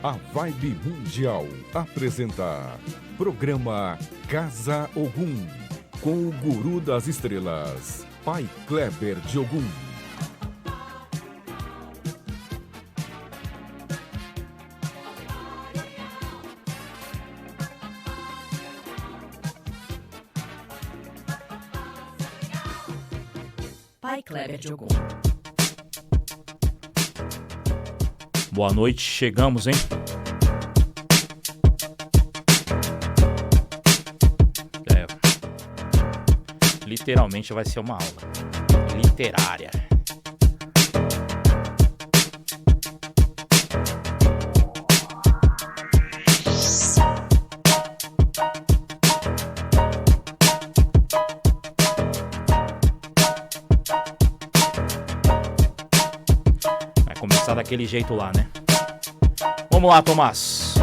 A Vibe Mundial apresenta programa Casa Ogum, com o guru das estrelas, Pai Kleber de Ogum. Pai Kleber de Ogum. Boa noite, chegamos, hein? Literalmente vai ser uma aula literária. Vai começar daquele jeito lá, né? Vamos lá, Tomás.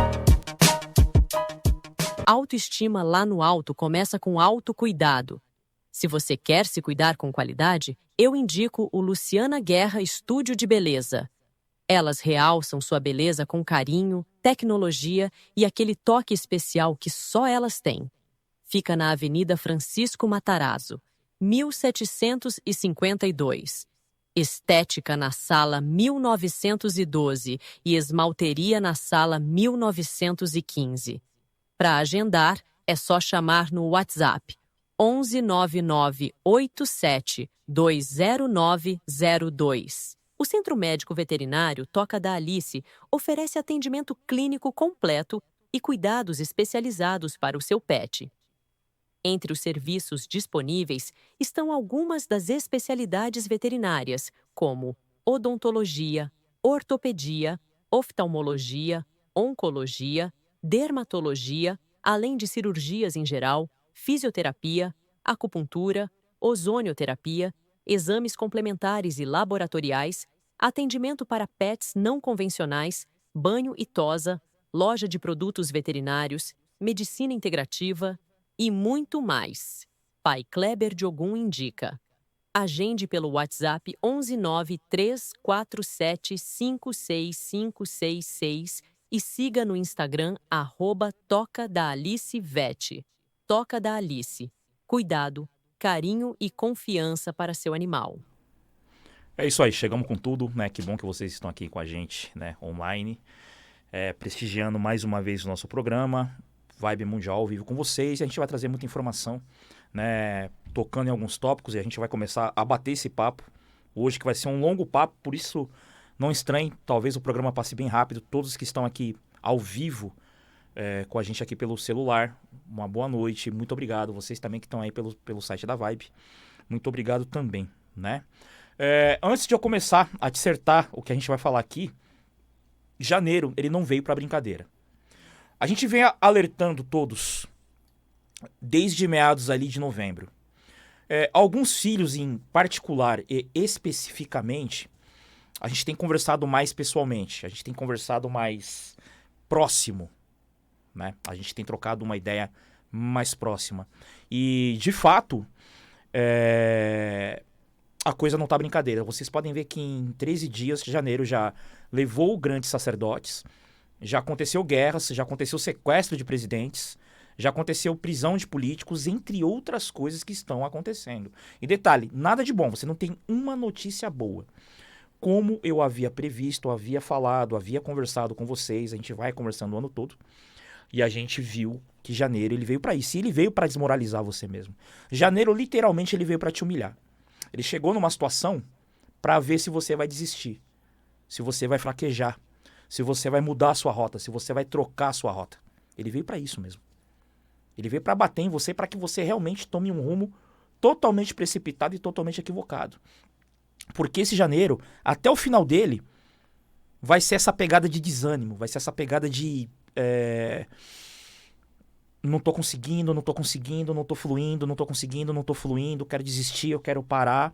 Autoestima lá no alto começa com autocuidado. Se você quer se cuidar com qualidade, eu indico o Luciana Guerra Estúdio de Beleza. Elas realçam sua beleza com carinho, tecnologia e aquele toque especial que só elas têm. Fica na Avenida Francisco Matarazzo, 1752. Estética na sala 1912 e esmalteria na sala 1915. Para agendar, é só chamar no WhatsApp 11 99 87 20902. O Centro Médico Veterinário Toca da Alice oferece atendimento clínico completo e cuidados especializados para o seu pet. Entre os serviços disponíveis estão algumas das especialidades veterinárias, como odontologia, ortopedia, oftalmologia, oncologia, dermatologia, além de cirurgias em geral, fisioterapia, acupuntura, ozonioterapia, exames complementares e laboratoriais, atendimento para pets não convencionais, banho e tosa, loja de produtos veterinários, medicina integrativa e muito mais. Pai Kleber de Ogum indica. Agende pelo WhatsApp 11934475666 e siga no Instagram @TocaDaAliceVet. Toca da Alice. Cuidado, carinho e confiança para seu animal. É isso aí, chegamos com tudo, né? Que bom que vocês estão aqui com a gente, né? Online, prestigiando mais uma vez o nosso programa. Vibe Mundial ao vivo com vocês, e a gente vai trazer muita informação, né, tocando em alguns tópicos, e a gente vai começar a bater esse papo hoje, que vai ser um longo papo, por isso não estranhe, talvez o programa passe bem rápido. Todos que estão aqui ao vivo com a gente aqui pelo celular, uma boa noite, muito obrigado. Vocês também que estão aí pelo site da Vibe, muito obrigado também, né? Antes de eu começar a dissertar o que a gente vai falar aqui, janeiro ele não veio para brincadeira. A gente vem alertando todos desde meados ali de novembro. Alguns filhos em particular e especificamente, a gente tem conversado mais pessoalmente, a gente tem conversado mais próximo, né? A gente tem trocado uma ideia mais próxima. E, de fato, a coisa não tá brincadeira. Vocês podem ver que em 13 dias, janeiro já levou grandes sacerdotes. Já aconteceu guerras, já aconteceu sequestro de presidentes, já aconteceu prisão de políticos, entre outras coisas que estão acontecendo. E detalhe, nada de bom, você não tem uma notícia boa. Como eu havia previsto, havia falado, havia conversado com vocês, a gente vai conversando o ano todo, e a gente viu que janeiro ele veio para isso, e ele veio para desmoralizar você mesmo. Janeiro, literalmente, ele veio para te humilhar. Ele chegou numa situação para ver se você vai desistir, se você vai fraquejar, se você vai mudar a sua rota, se você vai trocar a sua rota. Ele veio para isso mesmo. Ele veio para bater em você, para que você realmente tome um rumo totalmente precipitado e totalmente equivocado. Porque esse janeiro, até o final dele, vai ser essa pegada de desânimo, vai ser essa pegada de... não tô conseguindo, não tô fluindo, não tô conseguindo, não tô fluindo, quero desistir, eu quero parar.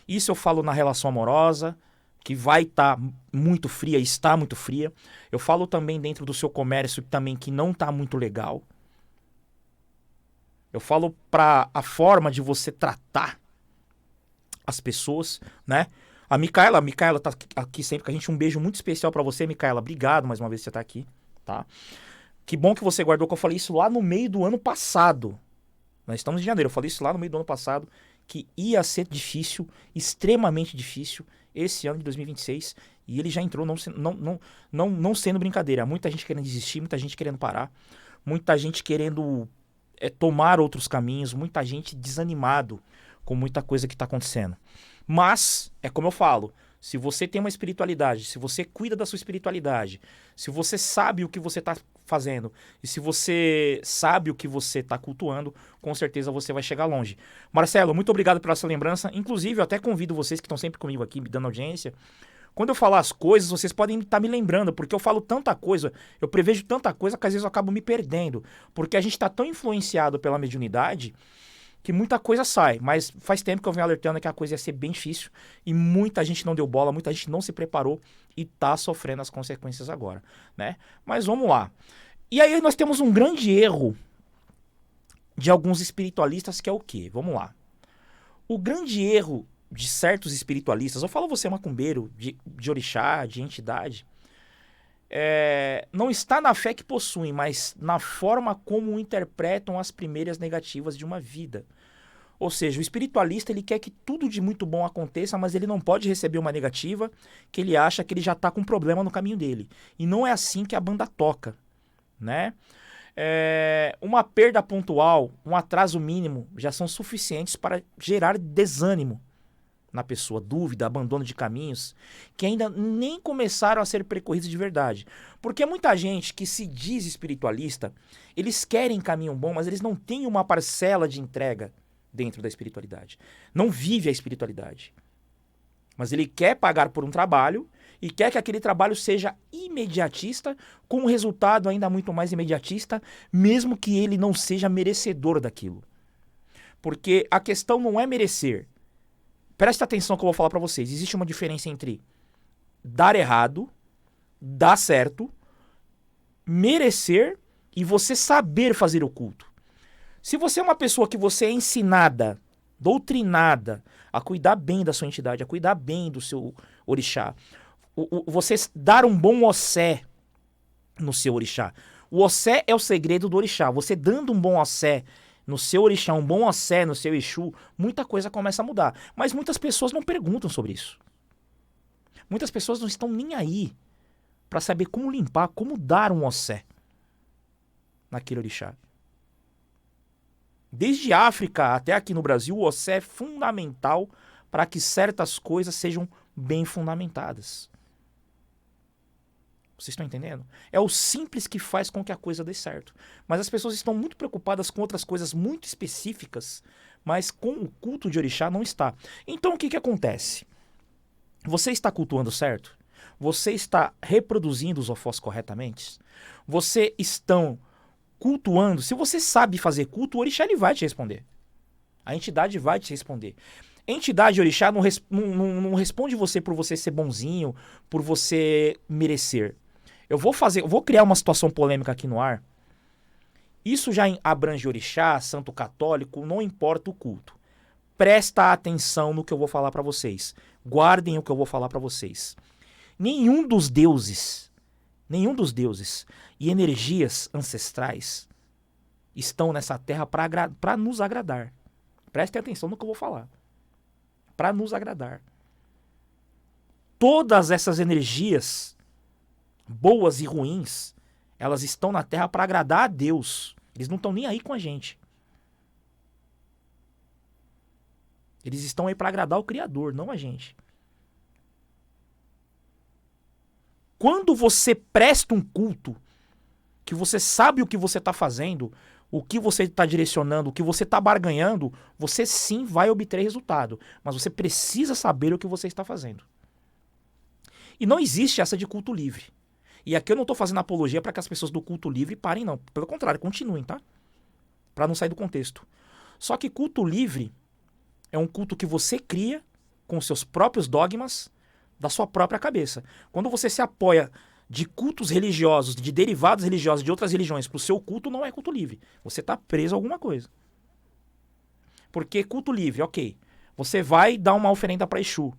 Isso eu falo na relação amorosa, que vai estar muito fria, está muito fria. Eu falo também dentro do seu comércio também que não está muito legal. Eu falo para a forma de você tratar as pessoas, né? A Micaela tá aqui sempre com a gente. Um beijo muito especial pra você, Micaela. Obrigado mais uma vez por você estar aqui, tá? Que bom que você guardou, que eu falei isso lá no meio do ano passado. Nós estamos em janeiro, eu falei isso lá no meio do ano passado, que ia ser difícil, extremamente difícil, esse ano de 2026. E ele já entrou não sendo brincadeira. Muita gente querendo desistir, muita gente querendo parar, muita gente querendo tomar outros caminhos, muita gente desanimado com muita coisa que está acontecendo. Mas, é como eu falo, se você tem uma espiritualidade, se você cuida da sua espiritualidade, se você sabe o que você está fazendo, e se você sabe o que você está cultuando, com certeza você vai chegar longe. Marcelo, muito obrigado pela sua lembrança. Inclusive, eu até convido vocês que estão sempre comigo aqui, me dando audiência. Quando eu falar as coisas, vocês podem estar me lembrando, porque eu falo tanta coisa, eu prevejo tanta coisa que às vezes eu acabo me perdendo. Porque a gente está tão influenciado pela mediunidade que muita coisa sai, mas faz tempo que eu venho alertando que a coisa ia ser bem difícil e muita gente não deu bola, muita gente não se preparou e tá sofrendo as consequências agora, né? Mas vamos lá. E aí nós temos um grande erro de alguns espiritualistas que é o quê? Vamos lá. O grande erro de certos espiritualistas, eu falo você macumbeiro, de orixá, de entidade, não está na fé que possuem, mas na forma como interpretam as primeiras negativas de uma vida. Ou seja, o espiritualista ele quer que tudo de muito bom aconteça, mas ele não pode receber uma negativa que ele acha que ele já está com um problema no caminho dele. E não é assim que a banda toca, né? Uma perda pontual, um atraso mínimo já são suficientes para gerar desânimo na pessoa, dúvida, abandono de caminhos que ainda nem começaram a ser percorridos de verdade. Porque muita gente que se diz espiritualista, eles querem caminho bom, mas eles não têm uma parcela de entrega dentro da espiritualidade. Não vive a espiritualidade. Mas ele quer pagar por um trabalho e quer que aquele trabalho seja imediatista, com um resultado ainda muito mais imediatista, mesmo que ele não seja merecedor daquilo. Porque a questão não é merecer. Presta atenção que eu vou falar pra vocês. Existe uma diferença entre dar errado, dar certo, merecer e você saber fazer o culto. Se você é uma pessoa que você é ensinada, doutrinada a cuidar bem da sua entidade, a cuidar bem do seu orixá, você dar um bom ossé no seu orixá. O ossé é o segredo do orixá. Você dando um bom ossé no seu orixá, um bom ossé no seu Exu, muita coisa começa a mudar. Mas muitas pessoas não perguntam sobre isso. Muitas pessoas não estão nem aí para saber como limpar, como dar um ossé naquele orixá. Desde a África até aqui no Brasil, o ossé é fundamental para que certas coisas sejam bem fundamentadas. Vocês estão entendendo? É o simples que faz com que a coisa dê certo. Mas as pessoas estão muito preocupadas com outras coisas muito específicas, mas com o culto de orixá não está. Então o que acontece? Você está cultuando certo? Você está reproduzindo os ofós corretamente? Você está cultuando? Se você sabe fazer culto, o orixá ele vai te responder. A entidade vai te responder. Entidade orixá não responde você por você ser bonzinho, por você merecer. Eu vou criar uma situação polêmica aqui no ar. Isso já abrange orixá, santo católico, não importa o culto. Presta atenção no que eu vou falar para vocês. Guardem o que eu vou falar para vocês. Nenhum dos deuses e energias ancestrais estão nessa terra para nos agradar. Prestem atenção no que eu vou falar. Para nos agradar. Todas essas energias, boas e ruins, elas estão na Terra para agradar a Deus. Eles não estão nem aí com a gente. Eles estão aí para agradar o Criador, não a gente. Quando você presta um culto, que você sabe o que você está fazendo, o que você está direcionando, o que você está barganhando, você sim vai obter resultado. Mas você precisa saber o que você está fazendo. E não existe essa de culto livre. E aqui eu não estou fazendo apologia para que as pessoas do culto livre parem, não. Pelo contrário, continuem, tá? Para não sair do contexto. Só que culto livre é um culto que você cria com seus próprios dogmas da sua própria cabeça. Quando você se apoia de cultos religiosos, de derivados religiosos de outras religiões para o seu culto, não é culto livre. Você está preso a alguma coisa. Porque culto livre, ok. Você vai dar uma oferenda para Exu.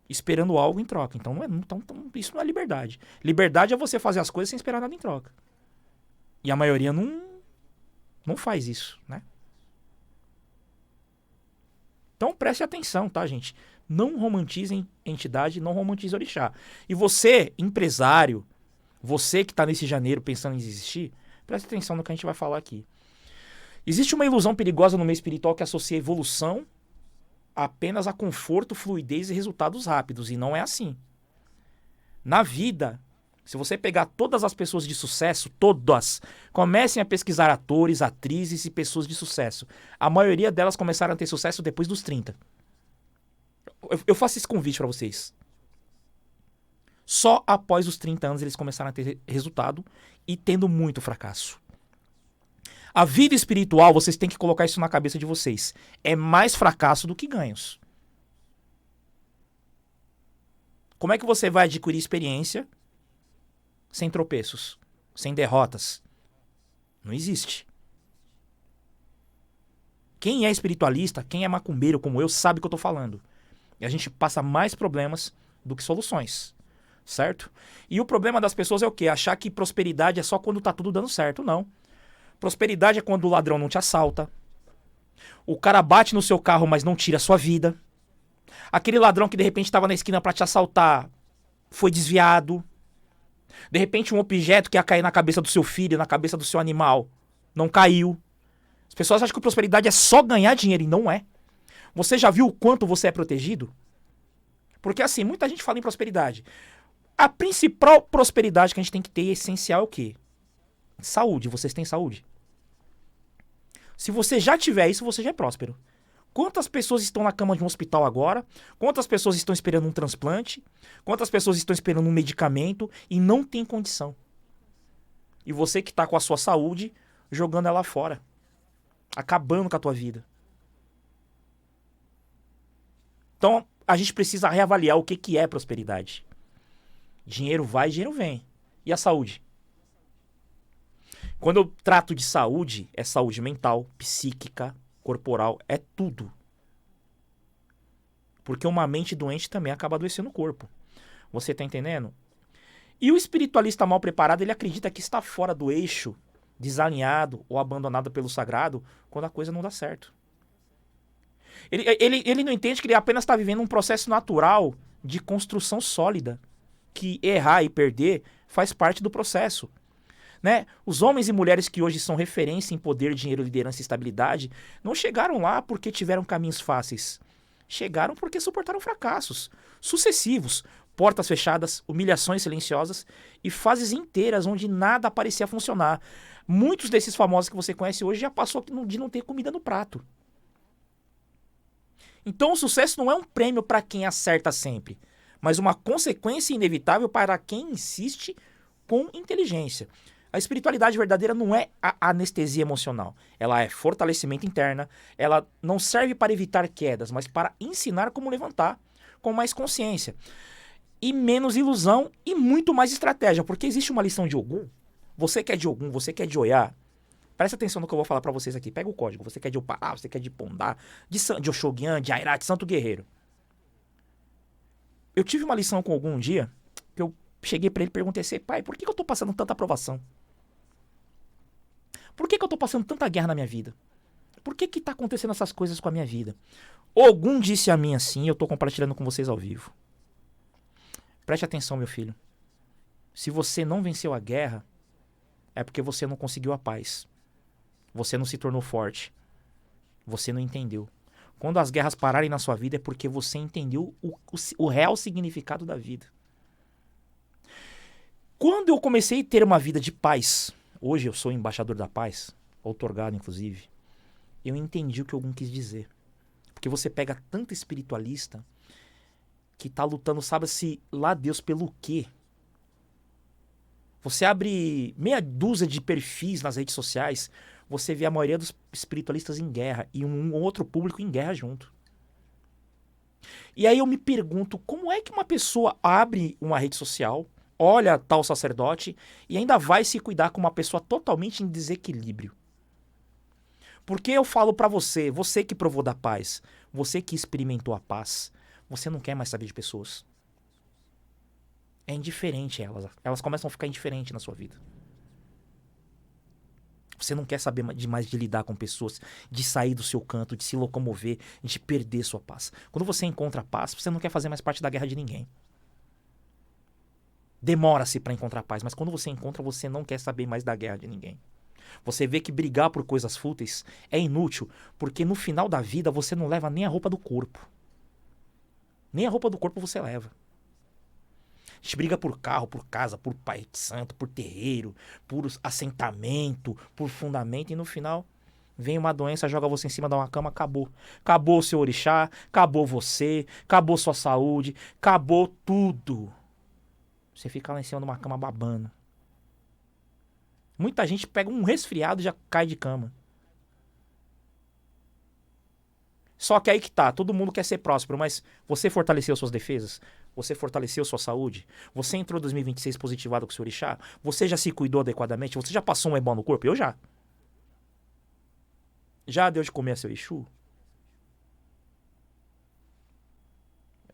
esperando algo em troca. Então, isso não é liberdade. Liberdade é você fazer as coisas sem esperar nada em troca. E a maioria não faz isso, né? Então preste atenção, tá, gente? Não romantizem entidade, não romantizem orixá. E você, empresário, você que está nesse janeiro pensando em desistir, preste atenção no que a gente vai falar aqui. Existe uma ilusão perigosa no meio espiritual que associa a evolução apenas a conforto, fluidez e resultados rápidos. E não é assim. Na vida, se você pegar todas as pessoas de sucesso, todas, comecem a pesquisar atores, atrizes e pessoas de sucesso. A maioria delas começaram a ter sucesso depois dos 30. Eu faço esse convite para vocês. Só após os 30 anos eles começaram a ter resultado e tendo muito fracasso. A vida espiritual, vocês têm que colocar isso na cabeça de vocês. É mais fracasso do que ganhos. Como é que você vai adquirir experiência sem tropeços, sem derrotas? Não existe. Quem é espiritualista, quem é macumbeiro como eu, sabe o que eu tô falando. E a gente passa mais problemas do que soluções, certo? E o problema das pessoas é o quê? Achar que prosperidade é só quando tá tudo dando certo. Não. Prosperidade é quando o ladrão não te assalta. O cara bate no seu carro, mas não tira a sua vida. Aquele ladrão que de repente estava na esquina para te assaltar foi desviado. De repente um objeto que ia cair na cabeça do seu filho, na cabeça do seu animal, não caiu. As pessoas acham que prosperidade é só ganhar dinheiro e não é. Você já viu o quanto você é protegido? Porque assim, muita gente fala em prosperidade. A principal prosperidade que a gente tem que ter, essencial, é o quê? Saúde. Vocês têm saúde? Se você já tiver isso, você já é próspero. Quantas pessoas estão na cama de um hospital agora? Quantas pessoas estão esperando um transplante? Quantas pessoas estão esperando um medicamento e não tem condição? E você que está com a sua saúde, jogando ela fora. Acabando com a tua vida. Então, a gente precisa reavaliar o que é prosperidade. Dinheiro vai, dinheiro vem. E a saúde? Quando eu trato de saúde, é saúde mental, psíquica, corporal, é tudo. Porque uma mente doente também acaba adoecendo o corpo. Você tá entendendo? E o espiritualista mal preparado, ele acredita que está fora do eixo, desalinhado ou abandonado pelo sagrado, quando a coisa não dá certo. Ele não entende que ele apenas está vivendo um processo natural de construção sólida, que errar e perder faz parte do processo. Né? Os homens e mulheres que hoje são referência em poder, dinheiro, liderança e estabilidade não chegaram lá porque tiveram caminhos fáceis. Chegaram porque suportaram fracassos sucessivos, portas fechadas, humilhações silenciosas e fases inteiras onde nada parecia funcionar. Muitos desses famosos que você conhece hoje já passou de não ter comida no prato. Então o sucesso não é um prêmio para quem acerta sempre, mas uma consequência inevitável para quem insiste com inteligência. A espiritualidade verdadeira não é a anestesia emocional. Ela é fortalecimento interno. Ela não serve para evitar quedas, mas para ensinar como levantar com mais consciência. E menos ilusão e muito mais estratégia. Porque existe uma lição de Ogum. Você que é de Ogum, você que é de Oiá. Presta atenção no que eu vou falar para vocês aqui. Pega o código. Você que é de Opará, você que é de Pondá, de Oxoguian, de Airá, de Santo Guerreiro. Eu tive uma lição com Ogum um dia, que eu cheguei para ele e perguntei assim: pai, por que eu tô passando tanta aprovação? Por que eu tô passando tanta guerra na minha vida? Por que tá acontecendo essas coisas com a minha vida? Ogum disse a mim assim, eu tô compartilhando com vocês ao vivo. Preste atenção, meu filho. Se você não venceu a guerra, é porque você não conseguiu a paz. Você não se tornou forte. Você não entendeu. Quando as guerras pararem na sua vida, é porque você entendeu o real significado da vida. Quando eu comecei a ter uma vida de paz, hoje eu sou embaixador da paz, outorgado inclusive, eu entendi o que Ogum quis dizer. Porque você pega tanto espiritualista que tá lutando, sabe-se lá Deus pelo quê? Você abre meia dúzia de perfis nas redes sociais, você vê a maioria dos espiritualistas em guerra e um outro público em guerra junto. E aí eu me pergunto, como é que uma pessoa abre uma rede social, olha tal sacerdote e ainda vai se cuidar com uma pessoa totalmente em desequilíbrio? Porque eu falo pra você, você que provou da paz, você que experimentou a paz, você não quer mais saber de pessoas. É indiferente elas começam a ficar indiferentes na sua vida. Você não quer saber mais de lidar com pessoas, de sair do seu canto, de se locomover, de perder sua paz. Quando você encontra a paz, você não quer fazer mais parte da guerra de ninguém. Demora-se para encontrar paz, mas quando você encontra, você não quer saber mais da guerra de ninguém. Você vê que brigar por coisas fúteis é inútil, porque no final da vida você não leva nem a roupa do corpo. Nem a roupa do corpo você leva. A gente briga por carro, por casa, por pai de santo, por terreiro, por assentamento, por fundamento, e no final vem uma doença, joga você em cima de uma cama, acabou. Acabou o seu orixá, acabou você, acabou sua saúde, acabou tudo. Você fica lá em cima de uma cama babando. Muita gente pega um resfriado e já cai de cama. Só que aí que tá, todo mundo quer ser próspero, mas você fortaleceu suas defesas? Você fortaleceu sua saúde? Você entrou em 2026 positivado com o seu orixá? Você já se cuidou adequadamente? Você já passou um ebó no corpo? Eu já. Já deu de comer a seu Exu?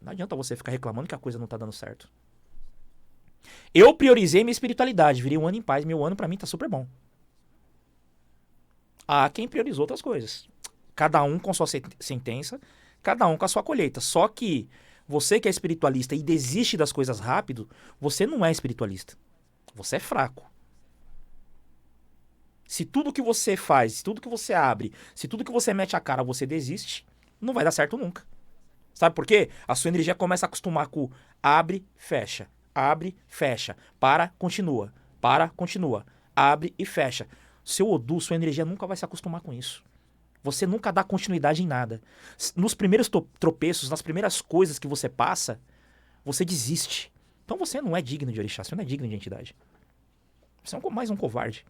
Não adianta você ficar reclamando que a coisa não tá dando certo. Eu priorizei minha espiritualidade, virei um ano em paz, meu ano pra mim tá super bom. Há quem priorizou outras coisas. Cada um com sua sentença, cada um com a sua colheita. Só que você que é espiritualista e desiste das coisas rápido, você não é espiritualista. Você é fraco. Se tudo que você faz, se tudo que você abre, se tudo que você mete a cara, você desiste, não vai dar certo nunca. Sabe por quê? A sua energia começa a acostumar com abre, fecha, para, continua, abre e fecha. Seu Odu, sua energia nunca vai se acostumar com isso. Você nunca dá continuidade em nada. Nos primeiros tropeços, nas primeiras coisas que você passa, você desiste. Então você não é digno de orixá, você não é digno de entidade. Você é mais um covarde.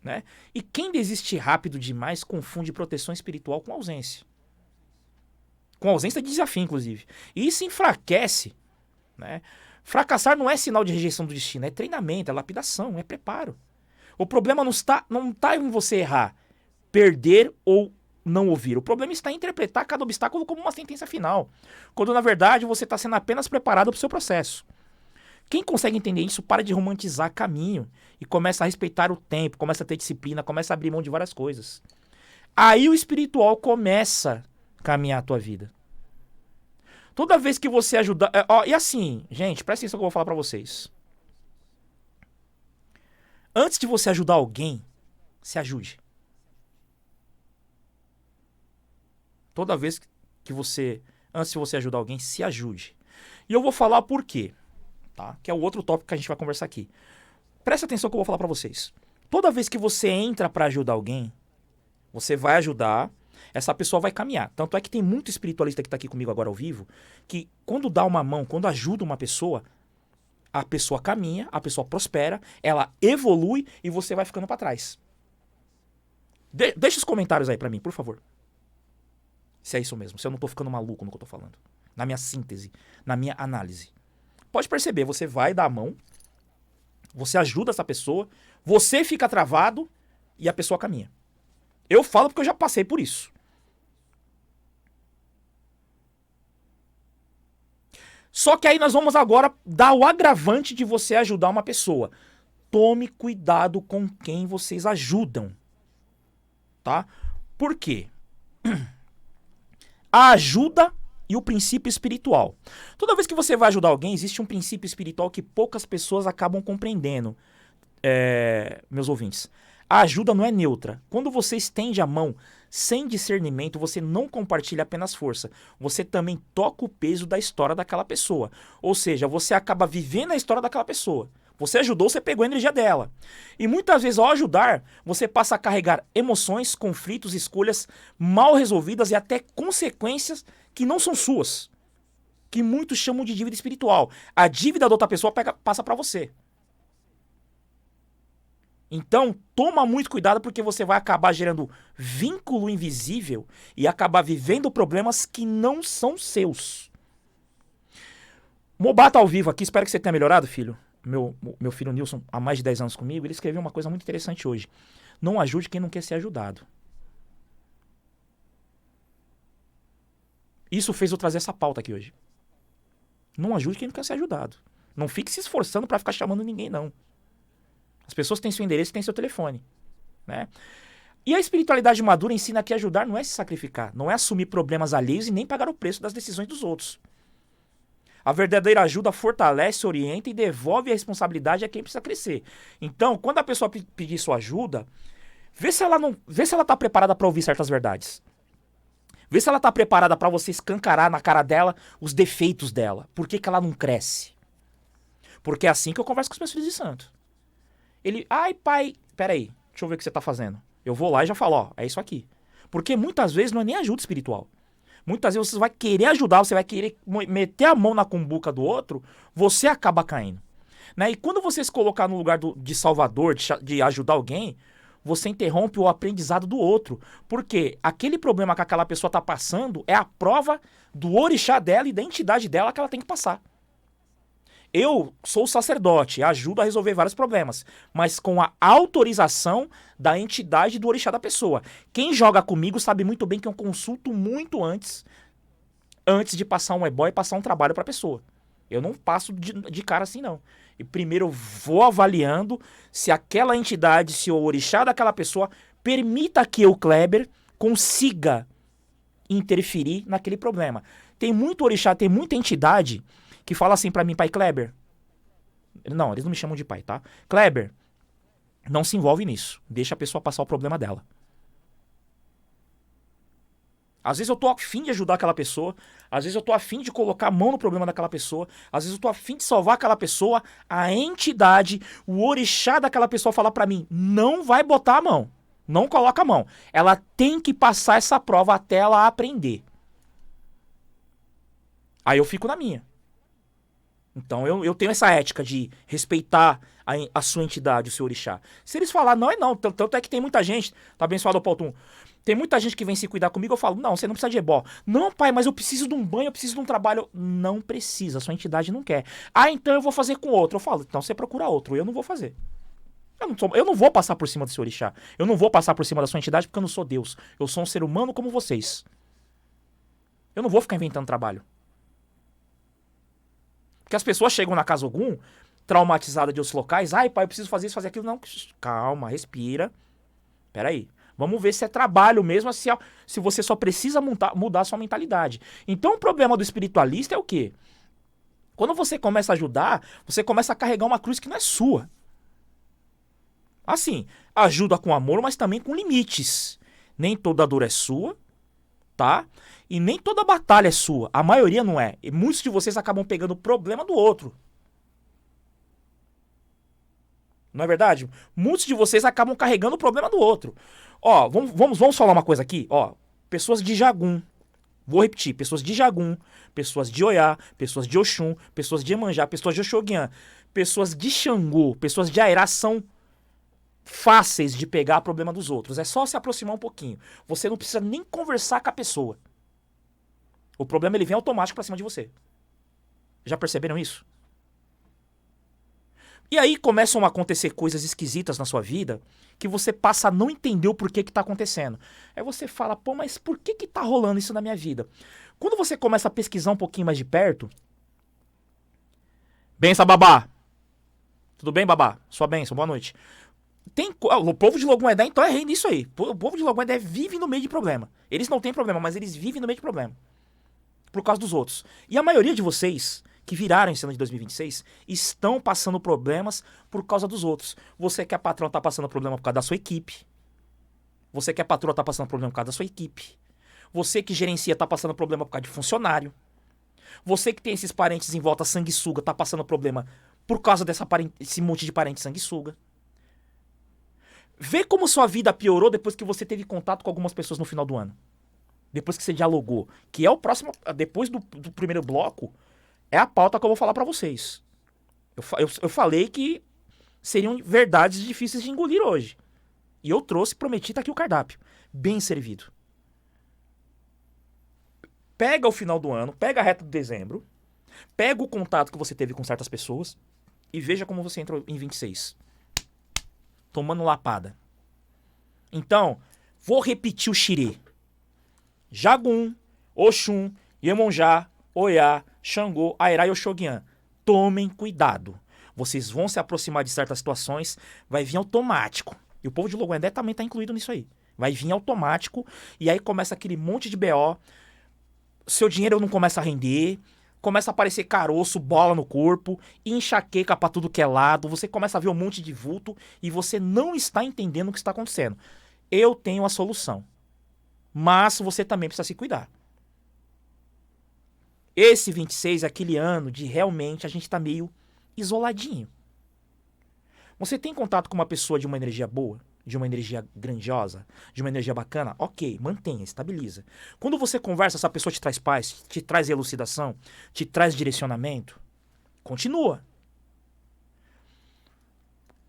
Né? E quem desiste rápido demais confunde proteção espiritual com ausência. Com ausência de desafio, inclusive. E isso enfraquece. Né? Fracassar não é sinal de rejeição do destino, é treinamento, é lapidação, é preparo. O problema não está em você errar, perder ou não ouvir. O problema está em interpretar cada obstáculo como uma sentença final, quando na verdade você está sendo apenas preparado para o seu processo. Quem consegue entender isso para de romantizar caminho e começa a respeitar o tempo, começa a ter disciplina, começa a abrir mão de várias coisas. Aí o espiritual começa a caminhar a tua vida. Toda vez que você ajudar... e assim, gente, presta atenção que eu vou falar para vocês. Antes de você ajudar alguém, se ajude. Toda vez que você... Antes de você ajudar alguém, se ajude. E eu vou falar por quê. Tá? Que é o outro tópico que a gente vai conversar aqui. Presta atenção que eu vou falar pra vocês. Toda vez que você entra pra ajudar alguém, você vai ajudar, essa pessoa vai caminhar. Tanto é que tem muito espiritualista que tá aqui comigo agora ao vivo, que quando dá uma mão, quando ajuda uma pessoa, a pessoa caminha, a pessoa prospera, ela evolui e você vai ficando pra trás. Deixa os comentários aí pra mim, por favor. Se é isso mesmo, se eu não tô ficando maluco no que eu tô falando. Na minha síntese, na minha análise. Pode perceber, você vai dar a mão, você ajuda essa pessoa, você fica travado e a pessoa caminha. Eu falo porque eu já passei por isso. Só que aí nós vamos agora dar o agravante de você ajudar uma pessoa. Tome cuidado com quem vocês ajudam. Tá? Por quê? A ajuda e o princípio espiritual. Toda vez que você vai ajudar alguém, existe um princípio espiritual que poucas pessoas acabam compreendendo, meus ouvintes. A ajuda não é neutra. Quando você estende a mão sem discernimento, você não compartilha apenas força. Você também toca o peso da história daquela pessoa. Ou seja, você acaba vivendo a história daquela pessoa. Você ajudou, você pegou a energia dela. E muitas vezes, ao ajudar, você passa a carregar emoções, conflitos, escolhas mal resolvidas e até consequências que não são suas. Que muitos chamam de dívida espiritual. A dívida da outra pessoa passa para você. Então, toma muito cuidado porque você vai acabar gerando vínculo invisível e acabar vivendo problemas que não são seus. Mobá tá ao vivo aqui, espero que você tenha melhorado, filho. Meu filho Nilson, há mais de 10 anos comigo, ele escreveu uma coisa muito interessante hoje. Não ajude quem não quer ser ajudado. Isso fez eu trazer essa pauta aqui hoje. Não ajude quem não quer ser ajudado. Não fique se esforçando pra ficar chamando ninguém, não. As pessoas têm seu endereço e têm seu telefone, né? E a espiritualidade madura ensina que ajudar não é se sacrificar, não é assumir problemas alheios e nem pagar o preço das decisões dos outros. A verdadeira ajuda fortalece, orienta e devolve a responsabilidade a quem precisa crescer. Então, quando a pessoa pedir sua ajuda, vê se ela tá preparada para ouvir certas verdades. Vê se ela tá preparada para você escancarar na cara dela os defeitos dela. Por que ela não cresce? Porque é assim que eu converso com os meus filhos de santo. Ele, ai pai, peraí, deixa eu ver o que você tá fazendo. Eu vou lá e já falo, ó, é isso aqui. Porque muitas vezes não é nem ajuda espiritual. Muitas vezes você vai querer ajudar, você vai querer meter a mão na cumbuca do outro, você acaba caindo. Né? E quando você se colocar no lugar de salvador, de ajudar alguém, você interrompe o aprendizado do outro. Porque aquele problema que aquela pessoa está passando é a prova do orixá dela e da entidade dela que ela tem que passar. Eu sou sacerdote, ajudo a resolver vários problemas, mas com a autorização da entidade do orixá da pessoa. Quem joga comigo sabe muito bem que eu consulto muito antes de passar um ebó e passar um trabalho para a pessoa. Eu não passo de cara assim, não. E primeiro eu vou avaliando se aquela entidade, se o orixá daquela pessoa permita que eu, Kleber, consiga interferir naquele problema. Tem muito orixá, tem muita entidade que fala assim pra mim, pai Kleber. Não, eles não me chamam de pai, tá? Kleber, não se envolve nisso. Deixa a pessoa passar o problema dela. Às vezes eu tô afim de ajudar aquela pessoa. Às vezes eu tô afim de colocar a mão no problema daquela pessoa. Às vezes eu tô afim de salvar aquela pessoa. A entidade, o orixá daquela pessoa fala pra mim, não vai botar a mão. Não coloca a mão. Ela tem que passar essa prova até ela aprender. Aí eu fico na minha. Então eu tenho essa ética de respeitar a sua entidade, o seu orixá. Se eles falarem não é não, tanto é que tem muita gente, tá abençoado o Pautum, tem muita gente que vem se cuidar comigo, eu falo, não, você não precisa de ebó. Não, pai, mas eu preciso de um banho, eu preciso de um trabalho. Não precisa, a sua entidade não quer. Ah, então eu vou fazer com outro. Eu falo, então você procura outro, eu não vou fazer. Eu não vou passar por cima do seu orixá. Eu não vou passar por cima da sua entidade porque eu não sou Deus. Eu sou um ser humano como vocês. Eu não vou ficar inventando trabalho. Porque as pessoas chegam na casa Ogum, traumatizadas de outros locais. Ai, pai, eu preciso fazer isso, fazer aquilo. Não, calma, respira. Peraí. Vamos ver se é trabalho mesmo, se você só precisa mudar a sua mentalidade. Então o problema do espiritualista é o quê? Quando você começa a ajudar, você começa a carregar uma cruz que não é sua. Assim, ajuda com amor, mas também com limites. Nem toda dor é sua, tá? E nem toda batalha é sua. A maioria não é. E muitos de vocês acabam pegando o problema do outro. Não é verdade? Muitos de vocês acabam carregando o problema do outro. Ó, vamos falar uma coisa aqui. Ó, pessoas de Jagum. Vou repetir. Pessoas de Jagum, pessoas de Oiá, pessoas de Oxum, pessoas de Iemanjá, pessoas de Oxoguian, pessoas de Xangô, pessoas de Airá são fáceis de pegar o problema dos outros. É só se aproximar um pouquinho. Você não precisa nem conversar com a pessoa. O problema ele vem automático pra cima de você. Já perceberam isso? E aí começam a acontecer coisas esquisitas na sua vida que você passa a não entender o porquê que tá acontecendo. Aí você fala, pô, mas por que tá rolando isso na minha vida? Quando você começa a pesquisar um pouquinho mais de perto... Benção, babá! Tudo bem, babá? Sua bênção, boa noite. O povo de Logum-Edé, então, é rei nisso aí. O povo de Logum-Edé vive no meio de problema. Eles não têm problema, mas eles vivem no meio de problema. Por causa dos outros. E a maioria de vocês que viraram esse ano de 2026 estão passando problemas por causa dos outros. Você que é patrão tá passando problema por causa da sua equipe. Você que é patroa tá passando problema por causa da sua equipe. Você que gerencia tá passando problema por causa de funcionário. Você que tem esses parentes em volta sanguessuga tá passando problema por causa desse monte de parente sanguessuga. Vê como sua vida piorou depois que você teve contato com algumas pessoas no final do ano. Depois que você dialogou. Que é o próximo... Depois do primeiro bloco, é a pauta que eu vou falar pra vocês. Eu falei que seriam verdades difíceis de engolir hoje. E eu prometi, tá aqui o cardápio. Bem servido. Pega o final do ano, pega a reta de dezembro, pega o contato que você teve com certas pessoas e veja como você entrou em 26. Tomando lapada. Então, vou repetir o xirê. Jagum, Oxum, Iemonjá, Oiá, Xangô, Airá e Oxoguian. Tomem cuidado. Vocês vão se aproximar de certas situações, vai vir automático. E o povo de Logoendé também está incluído nisso aí. Vai vir automático e aí começa aquele monte de BO. Seu dinheiro não começa a render, começa a aparecer caroço, bola no corpo, enxaqueca pra tudo que é lado, você começa a ver um monte de vulto e você não está entendendo o que está acontecendo. Eu tenho a solução. Mas você também precisa se cuidar. Esse 26 é aquele ano de realmente a gente tá meio isoladinho. Você tem contato com uma pessoa de uma energia boa? De uma energia grandiosa, de uma energia bacana, ok, mantenha, estabiliza. Quando você conversa, essa pessoa te traz paz, te traz elucidação, te traz direcionamento, continua.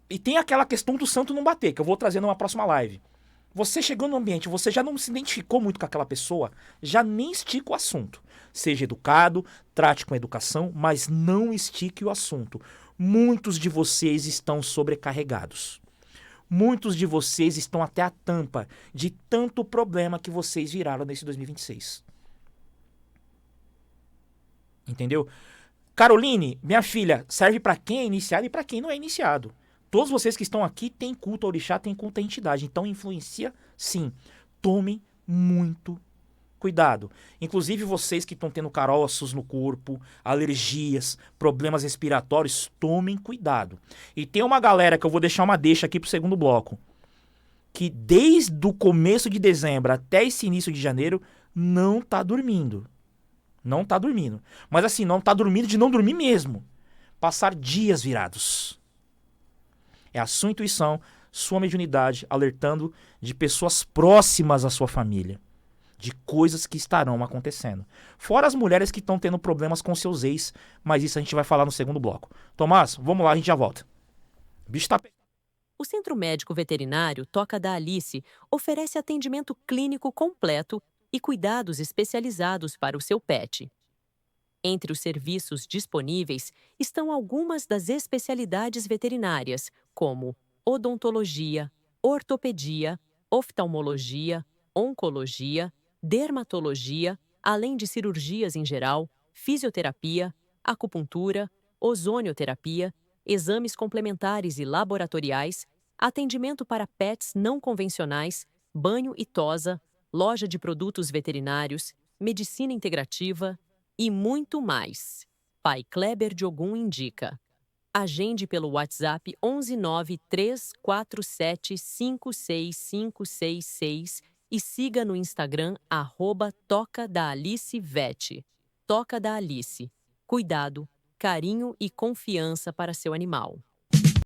E tem aquela questão do santo não bater, que eu vou trazer numa próxima live. Você chegou no ambiente, você já não se identificou muito com aquela pessoa, já nem estica o assunto. Seja educado, trate com educação, mas não estique o assunto. Muitos de vocês estão sobrecarregados. Muitos de vocês estão até a tampa de tanto problema que vocês viraram nesse 2026. Entendeu? Caroline, minha filha, serve para quem é iniciado e para quem não é iniciado. Todos vocês que estão aqui têm culto ao orixá, têm culto à entidade. Então influencia sim. Tomem muito cuidado. Inclusive vocês que estão tendo caroços no corpo, alergias, problemas respiratórios, tomem cuidado. E tem uma galera que eu vou deixar uma deixa aqui pro segundo bloco, que desde o começo de dezembro até esse início de janeiro não tá dormindo. Não tá dormindo. Mas assim, não tá dormindo de não dormir mesmo. Passar dias virados. É a sua intuição, sua mediunidade alertando de pessoas próximas à sua família. De coisas que estarão acontecendo. Fora as mulheres que estão tendo problemas com seus ex, mas isso a gente vai falar no segundo bloco. Tomás, vamos lá, a gente já volta. O bicho tá... O Centro Médico Veterinário Toca da Alice oferece atendimento clínico completo e cuidados especializados para o seu pet. Entre os serviços disponíveis estão algumas das especialidades veterinárias, como odontologia, ortopedia, oftalmologia, oncologia, dermatologia, além de cirurgias em geral, fisioterapia, acupuntura, ozonioterapia, exames complementares e laboratoriais, atendimento para pets não convencionais, banho e tosa, loja de produtos veterinários, medicina integrativa e muito mais. Pai Kleber de Ogum indica. Agende pelo WhatsApp 119-347-56566 e siga no Instagram @TocaDaAliceVet. Toca da Alice. Cuidado, carinho e confiança para seu animal.